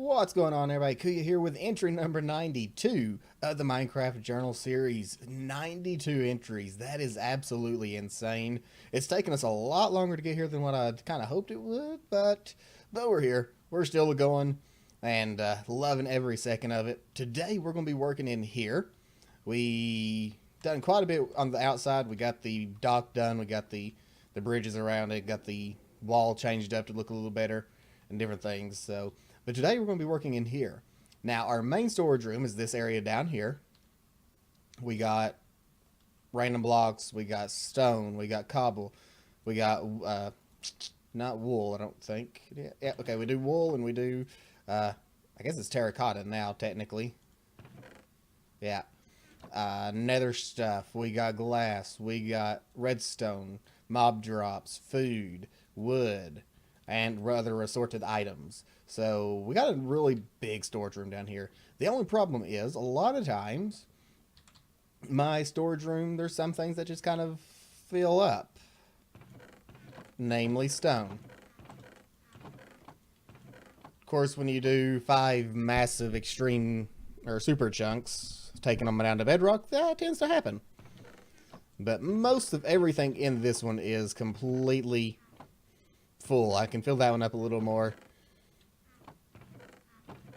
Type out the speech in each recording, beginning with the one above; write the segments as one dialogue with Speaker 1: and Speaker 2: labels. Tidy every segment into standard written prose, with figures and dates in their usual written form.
Speaker 1: What's going on, everybody? Kuya here with entry number 92 of the Minecraft Journal series. 92 entries. That is absolutely insane. It's taken us a lot longer to get here than what I kind of hoped it would, but we're here. We're still going and loving every second of it. Today we're going to be working in here. We done quite a bit on the outside. We got the dock done. We got the bridges around it. Got the wall changed up to look a little better and different things. But today we're going to be working in here. Now, our main storage room is this area down here. We got random blocks, we got stone, we got cobble, we got, not wool, I don't think. Yeah, okay, we do wool and we do, I guess it's terracotta now, technically. Yeah. Nether stuff, we got glass, we got redstone, mob drops, food, wood, and other assorted items. So we got a really big storage room down here. The only problem is, a lot of times, my storage room, there's some things that just kind of fill up. Namely stone. Of course, when you do 5 massive extreme or super chunks, taking them down to bedrock, that tends to happen. But most of everything in this one is completely full. I can fill that one up a little more.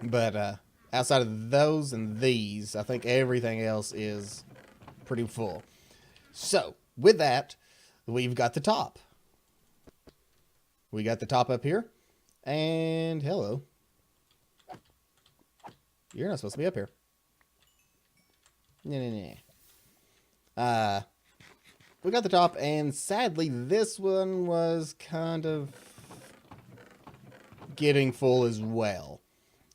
Speaker 1: But outside of those and these, I think everything else is pretty full. So, with that, we've got the top. We got the top up here. And hello. You're not supposed to be up here. Nah. We got the top, and sadly, this one was kind of getting full as well.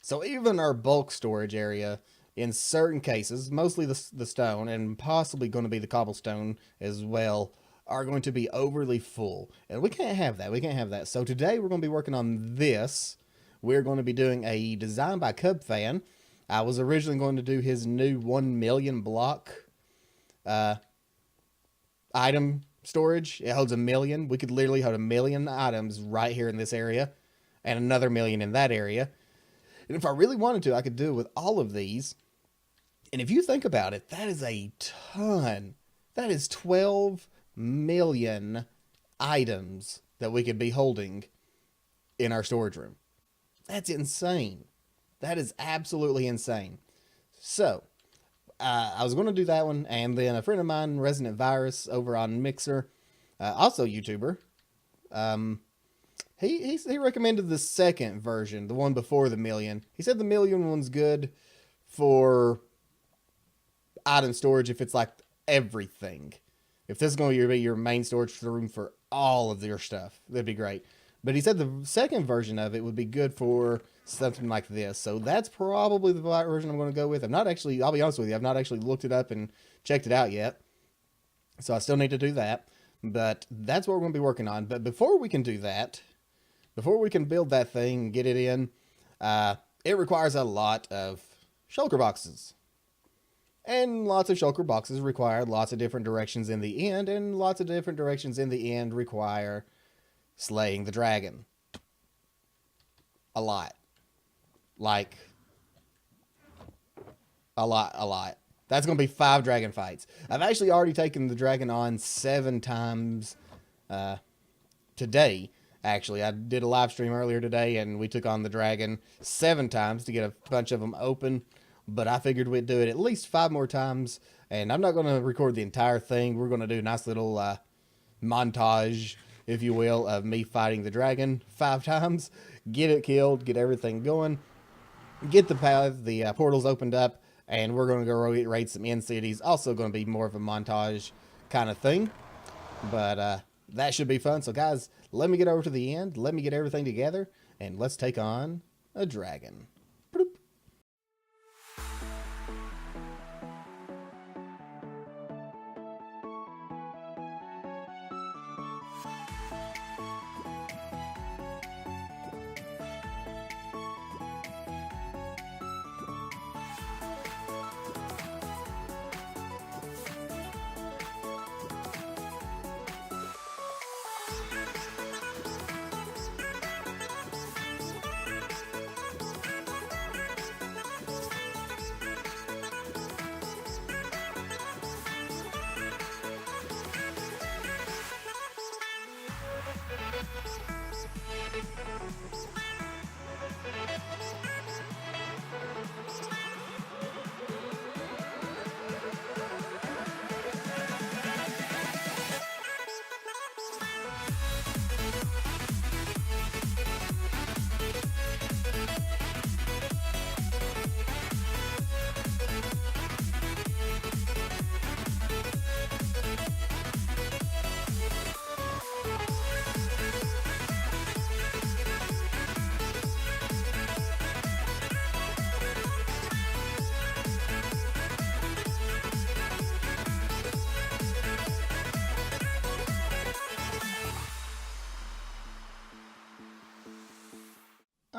Speaker 1: So even our bulk storage area, in certain cases, mostly the stone, and possibly going to be the cobblestone as well, are going to be overly full. And we can't have that. We can't have that. So today we're going to be working on this. We're going to be doing a design by Cubfan. I was originally going to do his new 1 million block item storage. It holds 1 million. We could literally hold 1 million items right here in this area, and another 1 million in that area. And if I really wanted to, I could do it with all of these. And if you think about it, that is a ton. That is 12 million items that we could be holding in our storage room. That's insane. That is absolutely insane. So, I was going to do that one, and then a friend of mine, Resident Virus, over on Mixer, also YouTuber, he recommended the second version, the one before the million. He said the million one's good for item storage if it's like everything. If this is going to be your main storage room for all of your stuff, that'd be great. But he said the second version of it would be good for something like this. So that's probably the version I'm going to go with. I'll be honest with you, I've not actually looked it up and checked it out yet. So I still need to do that. But that's what we're going to be working on. But before we can do that, before we can build that thing and get it in, it requires a lot of shulker boxes. And lots of shulker boxes require lots of different directions in the end, and lots of different directions in the end require slaying the dragon. A lot. Like, a lot. That's going to be 5 dragon fights. I've actually already taken the dragon on 7 times today. Actually, I did a live stream earlier today, and we took on the dragon 7 times to get a bunch of them open. But I figured we'd do it at least 5 more times. And I'm not going to record the entire thing. We're going to do a nice little montage, if you will, of me fighting the dragon 5 times. Get it killed, get everything going, get the portals opened up, and we're going to go raid some end cities. Also going to be more of a montage kind of thing. But that should be fun. So guys, let me get over to the end. Let me get everything together, and let's take on a dragon. Bloop.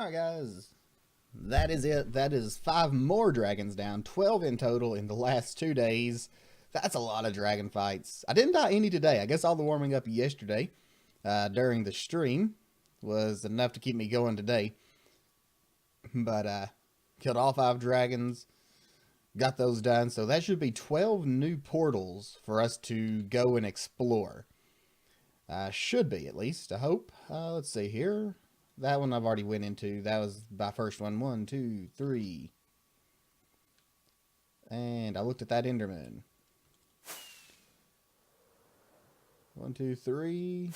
Speaker 1: Alright guys, that is it. That is 5 more dragons down, 12 in total in the last 2 days. That's a lot of dragon fights. I didn't die any today. I guess all the warming up yesterday during the stream was enough to keep me going today. But killed all 5 dragons, got those done. So that should be 12 new portals for us to go and explore. Should be, at least, I hope. Let's see here. That one I've already went into. That was my first one. 1, 2, 3. And I looked at that Enderman. 1, 2, 3.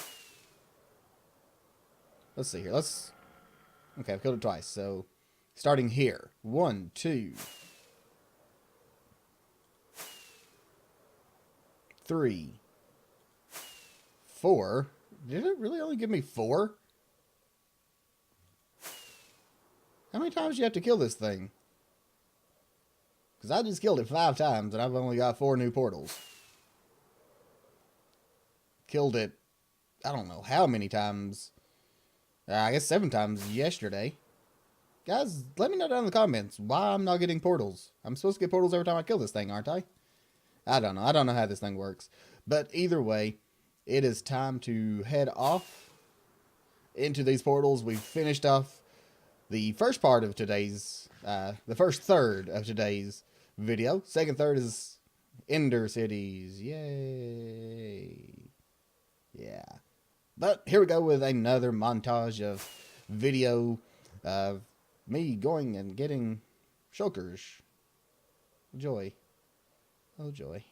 Speaker 1: Let's see here. Okay, I've killed it twice. So, starting here. 1, 2, 3, 4. Did it really only give me 4? How many times do you have to kill this thing? Because I just killed it 5 times and I've only got 4 new portals. Killed it, I don't know how many times. I guess 7 times yesterday. Guys, let me know down in the comments why I'm not getting portals. I'm supposed to get portals every time I kill this thing, aren't I? I don't know. I don't know how this thing works. But either way, it is time to head off into these portals. We've finished off the first part of today's, the first third of today's video. Second third is Ender Cities. Yay. Yeah. But here we go with another montage of video of me going and getting shulkers. Joy. Oh, joy.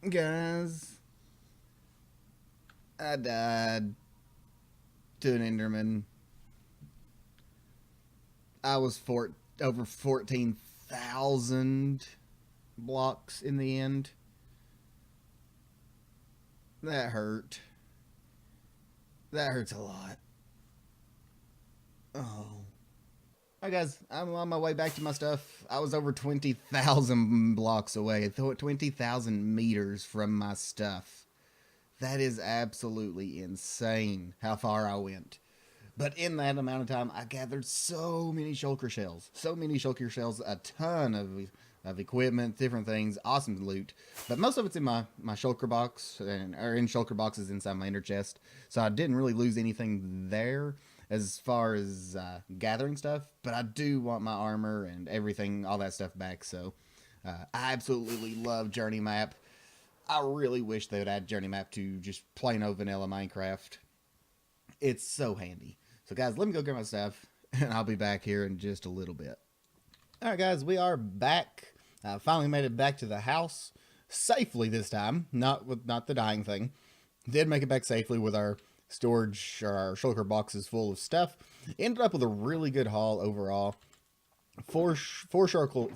Speaker 1: Guys, I died to an Enderman. I was over 14,000 blocks in the end. That hurt. That hurts a lot. Oh. Alright guys, I'm on my way back to my stuff. I was over 20,000 blocks away, 20,000 meters from my stuff. That is absolutely insane how far I went. But in that amount of time, I gathered so many shulker shells. So many shulker shells, a ton of equipment, different things, awesome loot. But most of it's in my shulker box, or in shulker boxes inside my inner chest. So I didn't really lose anything there as far as gathering stuff. But I do want my armor and everything, all that stuff back. So I absolutely love Journey Map. I really wish they would add Journey Map to just plain old vanilla Minecraft. It's so handy. So guys, let me go get my stuff, and I'll be back here in just a little bit. Alright guys, we are back. Finally made it back to the house. Safely this time. Not the dying thing. Did make it back safely with our storage, or our shulker boxes full of stuff. Ended up with a really good haul overall. Four shulker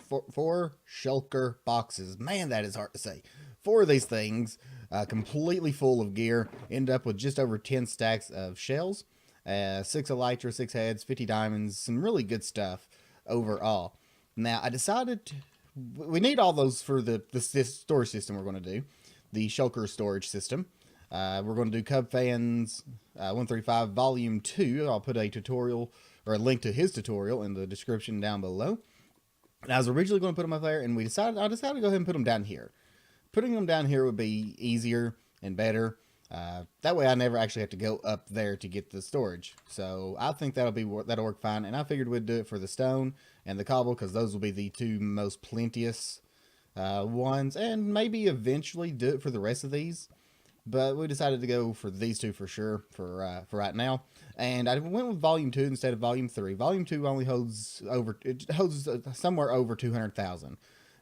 Speaker 1: boxes. Man, that is hard to say. 4 of these things, completely full of gear. Ended up with just over 10 stacks of shells. 6 elytra, 6 heads, 50 diamonds, some really good stuff overall. Now, I decided we need all those for the storage system we're going to do, the shulker storage system. We're going to do Cub Fans 135 Volume 2. I'll put a tutorial, or a link to his tutorial in the description down below. And I was originally going to put them up there, and I decided to go ahead and put them down here. Putting them down here would be easier and better. That way I never actually have to go up there to get the storage. So I think that'll work fine. And I figured we'd do it for the stone and the cobble, because those will be the 2 most plenteous ones. And maybe eventually do it for the rest of these. But we decided to go for these 2 for sure for right now. And I went with Volume 2 instead of Volume 3. Volume 2 only holds somewhere over 200,000.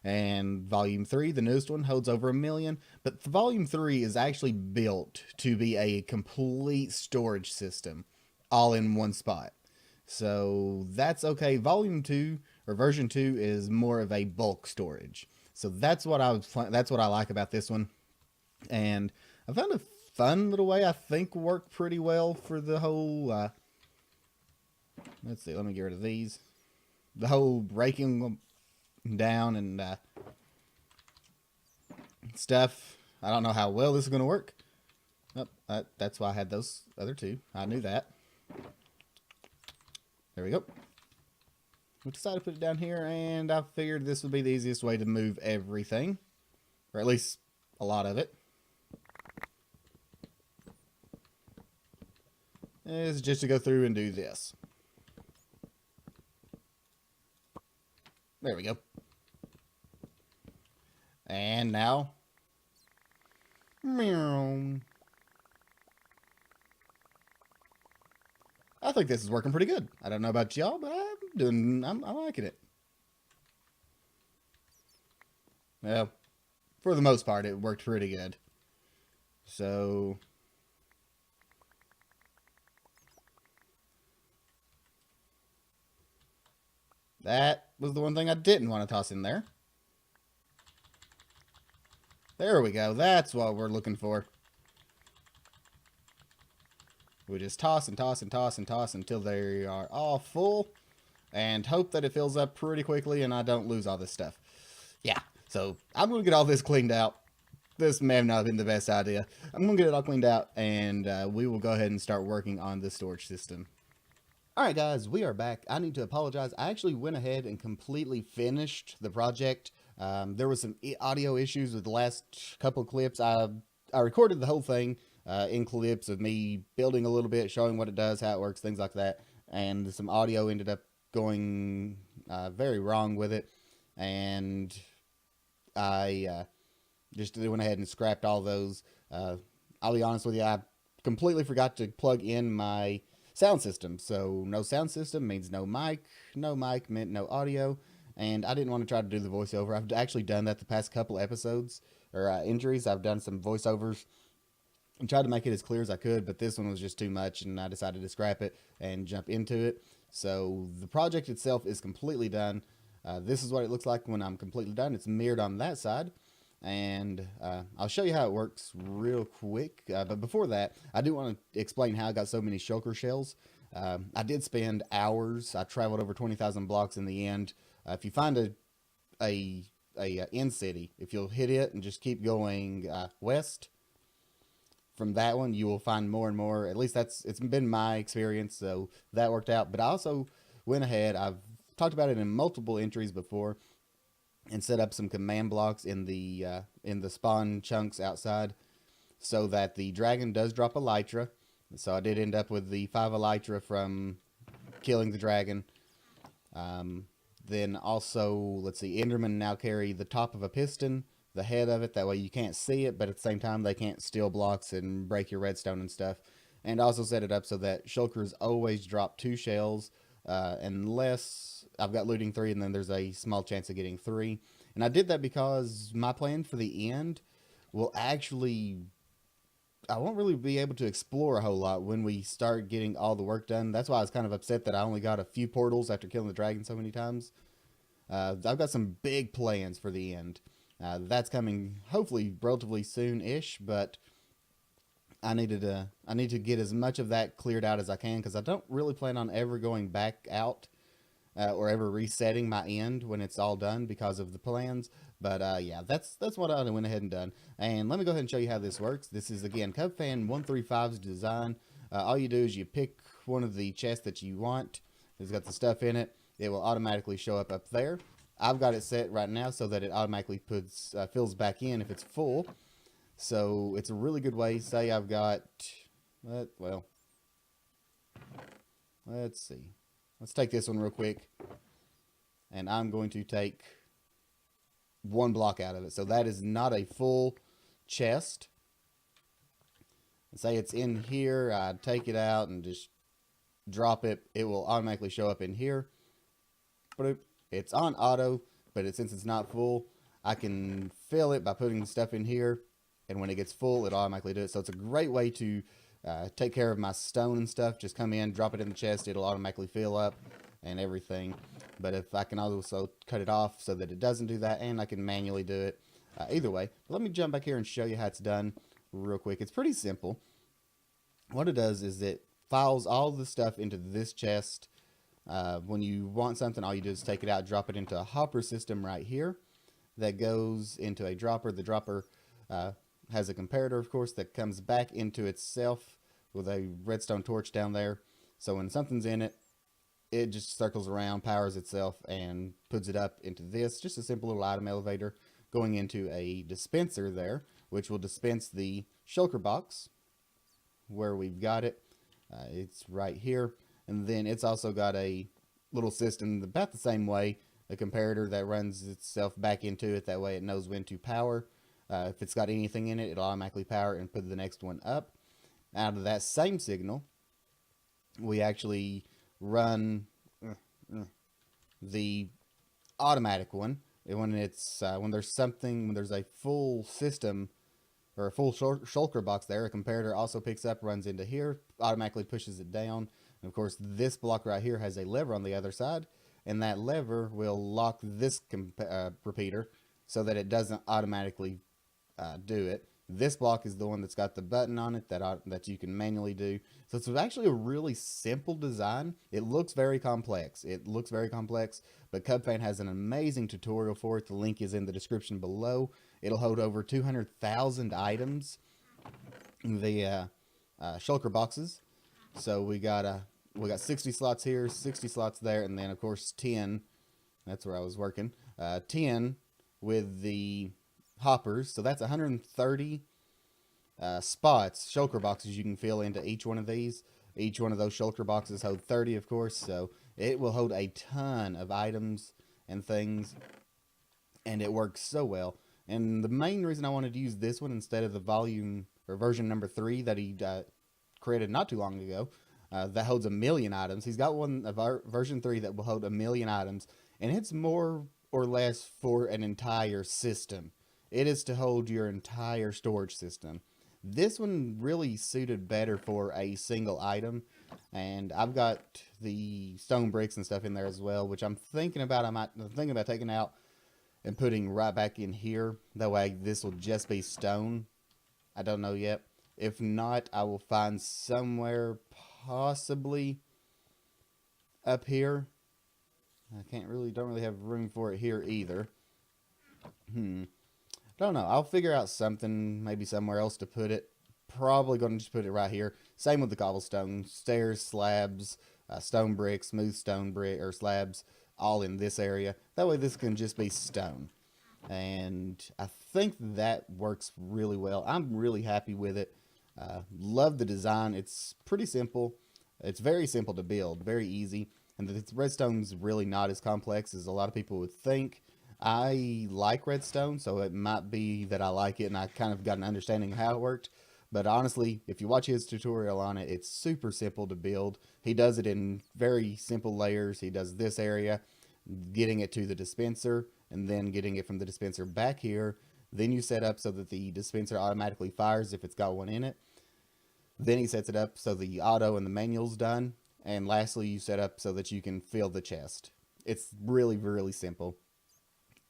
Speaker 1: And Volume 3, the newest one, holds over 1 million. But Volume 3 is actually built to be a complete storage system, all in one spot. So that's okay. Volume 2, or version 2, is more of a bulk storage. So that's what I like about this one. And I found a fun little way I think worked pretty well for the whole, let's see, let me get rid of these. The whole breaking down and stuff. I don't know how well this is going to work. Oh, that's why I had those other 2. I knew that. There we go. We decided to put it down here, and I figured this would be the easiest way to move everything, or at least a lot of it. Is just to go through and do this. There we go. And now, meow. I think this is working pretty good. I don't know about y'all, but I'm liking it. Well, for the most part, it worked pretty good. So that was the one thing I didn't want to toss in there. There we go. That's what we're looking for. We just toss and toss and toss and toss until they are all full, and hope that it fills up pretty quickly and I don't lose all this stuff. Yeah, so I'm going to get all this cleaned out. This may have not been the best idea. I'm going to get it all cleaned out, and we will go ahead and start working on the storage system. Alright guys, we are back. I need to apologize. I actually went ahead and completely finished the project. There was some audio issues with the last couple of clips. I recorded the whole thing in clips of me building a little bit, showing what it does, how it works, things like that. And some audio ended up going very wrong with it. And I just went ahead and scrapped all those. I'll be honest with you, I completely forgot to plug in my sound system. So no sound system means no mic. No mic meant no audio. And I didn't want to try to do the voiceover. I've actually done that the past couple episodes, or entries. I've done some voiceovers and tried to make it as clear as I could, but this one was just too much, and I decided to scrap it and jump into it. So the project itself is completely done. This is what it looks like when I'm completely done. It's mirrored on that side. And I'll show you how it works real quick. But before that, I do want to explain how I got so many shulker shells. I did spend hours. I traveled over 20,000 blocks in the end. If you find a end city, if you'll hit it and just keep going west from that one, you will find more and more. At least it's been my experience, so that worked out. But I also went ahead. I've talked about it in multiple entries before, and set up some command blocks in the spawn chunks outside, so that the dragon does drop elytra. So I did end up with the 5 elytra from killing the dragon. Then also, let's see, Endermen now carry the top of a piston, the head of it. That way you can't see it, but at the same time they can't steal blocks and break your redstone and stuff. And also set it up so that shulkers always drop 2 shells, unless I've got looting 3, and then there's a small chance of getting 3. And I did that because my plan for the end will actually, I won't really be able to explore a whole lot when we start getting all the work done. That's why I was kind of upset that I only got a few portals after killing the dragon so many times. I've got some big plans for the end. That's coming hopefully relatively soon-ish, but I need to get as much of that cleared out as I can, because I don't really plan on ever going back out or ever resetting my end when it's all done because of the plans. But yeah, that's what I went ahead and done. And let me go ahead and show you how this works. This is, again, CubFan135's design. All you do is you pick one of the chests that you want. It's got the stuff in it. It will automatically show up there. I've got it set right now so that it automatically fills back in if it's full. So it's a really good way. Say I've got, well, let's see. Let's take this one real quick. And I'm going to take 1 block out of it. So that is not a full chest. Say it's in here. I take it out and just drop it. It will automatically show up in here. It's on auto, but since it's not full, I can fill it by putting stuff in here. And when it gets full, it'll automatically do it. So it's a great way to take care of my stone and stuff. Just come in, drop it in the chest. It'll automatically fill up and everything. But if I can also cut it off so that it doesn't do that, and I can manually do it. Either way, let me jump back here and show you how it's done real quick. It's pretty simple. What it does is it files all the stuff into this chest. When you want something, all you do is take it out, drop it into a hopper system right here that goes into a dropper. The dropper has a comparator, of course, that comes back into itself with a redstone torch down there. So when something's in it, it just circles around, powers itself, and puts it up into this. Just a simple little item elevator going into a dispenser there, which will dispense the shulker box where we've got it. It's right here. And then it's also got a little system about the same way, a comparator that runs itself back into it. That way it knows when to power. If it's got anything in it, it'll automatically power it and put the next one up. Out of that same signal, we actually run the automatic one. When there's a full system or a full shulker box there, a comparator also picks up, runs into here, automatically pushes it down. And of course, this block right here has a lever on the other side, and that lever will lock this repeater so that it doesn't automatically do it. This block is the one that's got the button on it that you can manually do. So it's actually a really simple design. It looks very complex. But CubFan has an amazing tutorial for it. The link is in the description below. It'll hold over 200,000 items, the shulker boxes. So we got 60 slots here, 60 slots there, and then of course 10. That's where I was working. 10 with the hoppers, so that's 130 spots, shulker boxes you can fill into each one of these. Each one of those shulker boxes hold 30, of course, so it will hold a ton of items and things, and it works so well. And the main reason I wanted to use this one instead of the volume or version number 3 that he created not too long ago, that holds 1 million items. He's got one, version 3, that will hold 1 million items, and it's more or less for an entire system. It is to hold your entire storage system. This one really suited better for a single item. And I've got the stone bricks and stuff in there as well, which I'm thinking about taking out and putting right back in here. That way this will just be stone. I don't know yet. If not, I will find somewhere possibly up here. I don't really have room for it here either. Don't know. I'll figure out something, maybe somewhere else to put it. Probably going to just put it right here. Same with the cobblestone, stairs, slabs, stone bricks, smooth stone brick or slabs, all in this area. That way this can just be stone. And I think that works really well. I'm really happy with it. Love the design. It's pretty simple. It's very simple to build, very easy. And the redstone's really not as complex as a lot of people would think. I like redstone, so it might be that I like it and I kind of got an understanding of how it worked. But honestly, if you watch his tutorial on it, it's super simple to build. He does it in very simple layers. He does this area, getting it to the dispenser, and then getting it from the dispenser back here. Then you set up so that the dispenser automatically fires if it's got one in it. Then he sets it up so the auto and the manual's done. And lastly, you set up so that you can fill the chest. It's really, really simple.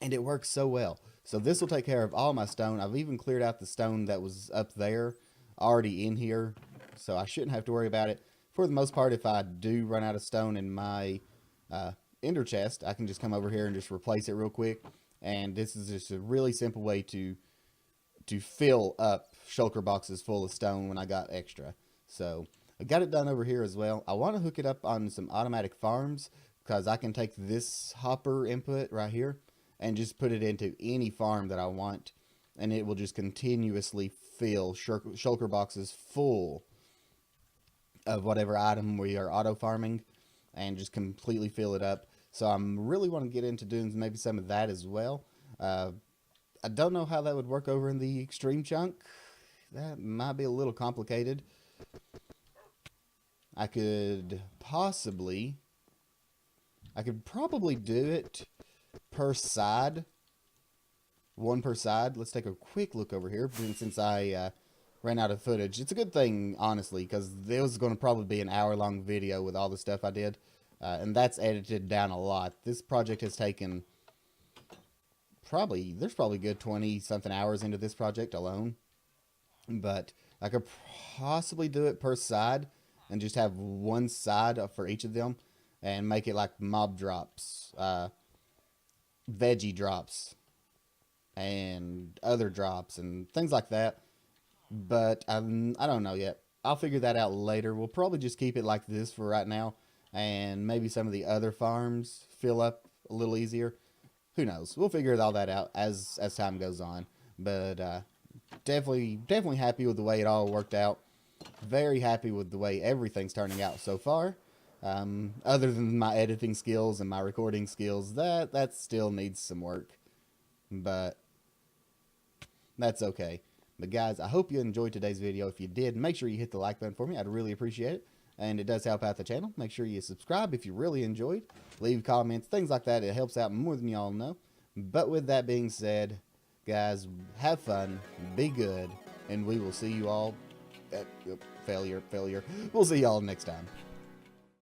Speaker 1: And it works so well. So this will take care of all my stone. I've even cleared out the stone that was up there already in here. So I shouldn't have to worry about it. For the most part, if I do run out of stone in my ender chest, I can just come over here and just replace it real quick. And this is just a really simple way to fill up shulker boxes full of stone when I got extra. So I got it done over here as well. I want to hook it up on some automatic farms because I can take this hopper input right here and just put it into any farm that I want, and it will just continuously fill shulker boxes full of whatever item we are auto farming and just completely fill it up. So I'm really want to get into doing maybe some of that as well. I don't know how that would work over in the extreme chunk. That might be a little complicated. I could probably do it per side, one per side. Let's take a quick look over here since I ran out of footage. It's a good thing, honestly, because it was going to probably be an hour-long video with all the stuff I did, and that's edited down a lot. This project has taken there's probably good 20-something hours into this project alone, but I could possibly do it per side and just have one side for each of them and make it like mob drops, veggie drops, and other drops and things like that. But I don't know yet. I'll figure that out later. We'll probably just keep it like this for right now, and maybe some of the other farms fill up a little easier. Who knows? We'll figure all that out as time goes on. But definitely happy with the way it all worked out. Very happy with the way everything's turning out so far. Other than my editing skills and my recording skills, that still needs some work. But that's okay. But guys, I hope you enjoyed today's video. If you did, make sure you hit the like button for me. I'd really appreciate it. And it does help out the channel. Make sure you subscribe if you really enjoyed. Leave comments, things like that. It helps out more than y'all know. But with that being said, guys, have fun, be good, and we will see you all at failure. We'll see y'all next time.